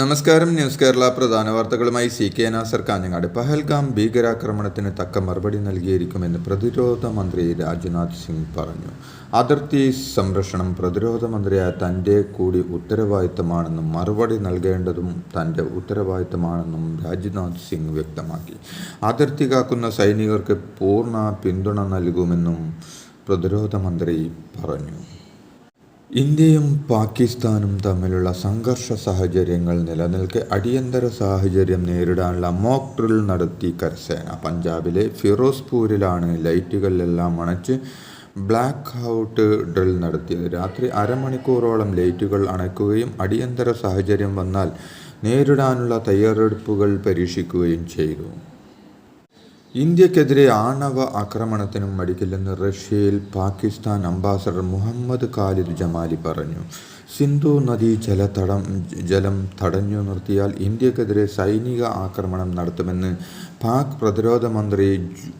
നമസ്കാരം. ന്യൂസ് കേരള പ്രധാന വാർത്തകളുമായി CK നാസർ കാഞ്ഞങ്ങാട്. പഹൽഗാം ഭീകരാക്രമണത്തിന് തക്ക മറുപടി നൽകിയിരിക്കുമെന്ന് പ്രതിരോധ മന്ത്രി രാജ്നാഥ് സിംഗ് പറഞ്ഞു. അതിർത്തി സംരക്ഷണം പ്രതിരോധ മന്ത്രിയായ തൻ്റെ കൂടി ഉത്തരവാദിത്തമാണെന്നും മറുപടി നൽകേണ്ടതും തൻ്റെ ഉത്തരവാദിത്തമാണെന്നും രാജ്നാഥ് സിംഗ് വ്യക്തമാക്കി. അതിർത്തി കാക്കുന്ന സൈനികർക്ക് പൂർണ്ണ പിന്തുണ നൽകുമെന്നും പ്രതിരോധ മന്ത്രി പറഞ്ഞു. ഇന്ത്യയും പാകിസ്ഥാനും തമ്മിലുള്ള സംഘർഷ സാഹചര്യങ്ങൾ നിലനിൽക്കെ അടിയന്തര സാഹചര്യം നേരിടാനുള്ള മോക്ക് ഡ്രിൽ നടത്തി കരസേന. പഞ്ചാബിലെ ഫിറോസ്പൂരിലാണ് ലൈറ്റുകളെല്ലാം അണച്ച് ബ്ലാക്ക് ഔട്ട് ഡ്രിൽ നടത്തിയത്. രാത്രി അരമണിക്കൂറോളം ലൈറ്റുകൾ അണയ്ക്കുകയും അടിയന്തര സാഹചര്യം വന്നാൽ നേരിടാനുള്ള തയ്യാറെടുപ്പുകൾ പരീക്ഷിക്കുകയും ചെയ്തു. ഇന്ത്യക്കെതിരെ ആണവ ആക്രമണത്തിനും മടിക്കില്ലെന്ന് റഷ്യയിൽ പാകിസ്ഥാൻ അംബാസഡർ മുഹമ്മദ് ഖാലിദ് ജമാലി പറഞ്ഞു. സിന്ധു നദീ ജലം തടഞ്ഞു നിർത്തിയാൽ ഇന്ത്യക്കെതിരെ സൈനിക ആക്രമണം നടത്തുമെന്ന് പാക് പ്രതിരോധ മന്ത്രി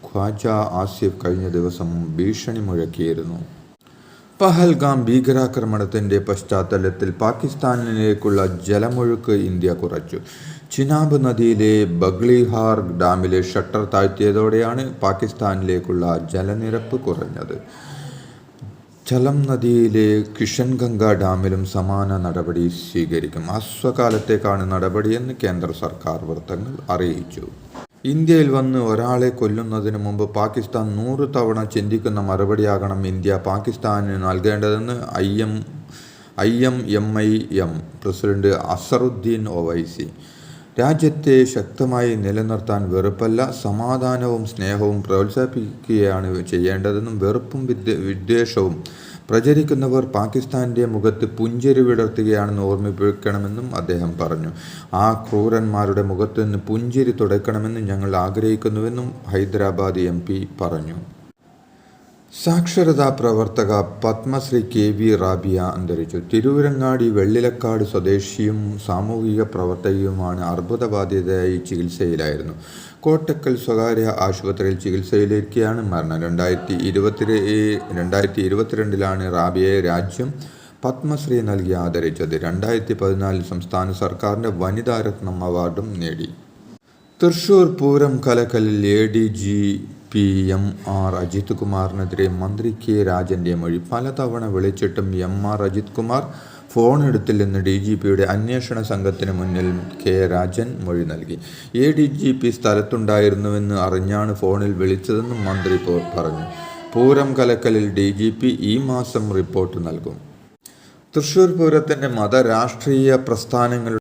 ഖ്വാജ ആസിഫ് കഴിഞ്ഞ ദിവസം ഭീഷണി മുഴക്കിയിരുന്നു. പഹൽഗാം ഭീകരാക്രമണത്തിൻ്റെ പശ്ചാത്തലത്തിൽ പാകിസ്ഥാനിലേക്കുള്ള ജലമൊഴുക്ക് ഇന്ത്യ കുറച്ചു. ചിനാബ് നദിയിലെ ബഗ്ലിഹാർ ഡാമിലെ ഷട്ടർ താഴ്ത്തിയതോടെയാണ് പാകിസ്ഥാനിലേക്കുള്ള ജലനിരപ്പ് കുറഞ്ഞത്. ഝലം നദിയിലെ കിഷൻഗംഗ ഡാമിലും സമാന നടപടി സ്വീകരിക്കും. ഹ്രസ്വകാലത്തേക്കാണ് നടപടിയെന്ന് കേന്ദ്ര സർക്കാർ വൃത്തങ്ങൾ അറിയിച്ചു. ഇന്ത്യയിൽ വന്ന് ഒരാളെ കൊല്ലുന്നതിന് മുമ്പ് പാകിസ്ഥാൻ 100 തവണ ചിന്തിക്കുന്ന മറുപടിയാകണം ഇന്ത്യ പാകിസ്ഥാനിന് നൽകേണ്ടതെന്ന് IMMIM പ്രസിഡന്റ് അസറുദ്ദീൻ ഒവൈസി. രാജ്യത്തെ ശക്തമായി നിലനിർത്താൻ വെറുപ്പല്ല, സമാധാനവും സ്നേഹവും പ്രോത്സാഹിപ്പിക്കുകയാണ് ചെയ്യേണ്ടതെന്നും വെറുപ്പും വിദ്വേഷവും പ്രചരിക്കുന്നവർ പാകിസ്ഥാൻ്റെ മുഖത്ത് പുഞ്ചിരി വിടർത്തുകയാണെന്ന് ഓർമ്മിപ്പിക്കണമെന്നും അദ്ദേഹം പറഞ്ഞു. ആ ക്രൂരന്മാരുടെ മുഖത്ത് നിന്ന് പുഞ്ചിരി തുടയ്ക്കണമെന്ന് ഞങ്ങൾ ആഗ്രഹിക്കുന്നുവെന്നും ഹൈദരാബാദ് MP പറഞ്ഞു. സാക്ഷരതാ പ്രവർത്തക പത്മശ്രീ KV റാബിയ അന്തരിച്ചു. തിരൂരങ്ങാടി വെള്ളിലക്കാട് സ്വദേശിയും സാമൂഹിക പ്രവർത്തകയുമാണ്. അർബുദബാധിതയായി ചികിത്സയിലായിരുന്നു. കോട്ടക്കൽ സ്വകാര്യ ആശുപത്രിയിൽ ചികിത്സയിലിരിക്കെയാണ് മരണം. 2022 റാബിയയെ രാജ്യം പത്മശ്രീ നൽകി ആദരിച്ചത്. 2014 സംസ്ഥാന സർക്കാരിൻ്റെ വനിതാരത്നം അവാർഡും നേടി. തൃശൂർ പൂരം കലക്കലിൽ ADGP MR അജിത് കുമാറിനെതിരെ മന്ത്രി K രാജൻ്റെ മൊഴി. പലതവണ വിളിച്ചിട്ടും MR അജിത് കുമാർ ഫോൺ എടുത്തില്ലെന്ന് DGPയുടെ അന്വേഷണ സംഘത്തിന് മുന്നിൽ K രാജൻ മൊഴി നൽകി. ADGP സ്ഥലത്തുണ്ടായിരുന്നുവെന്ന് അറിഞ്ഞാണ് ഫോണിൽ വിളിച്ചതെന്നും മന്ത്രി പറഞ്ഞു. പൂരം കലക്കലിൽ DGP ഈ മാസം റിപ്പോർട്ട് നൽകും. തൃശൂർ പൂരത്തിൻ്റെ മതരാഷ്ട്രീയ പ്രസ്ഥാനങ്ങൾ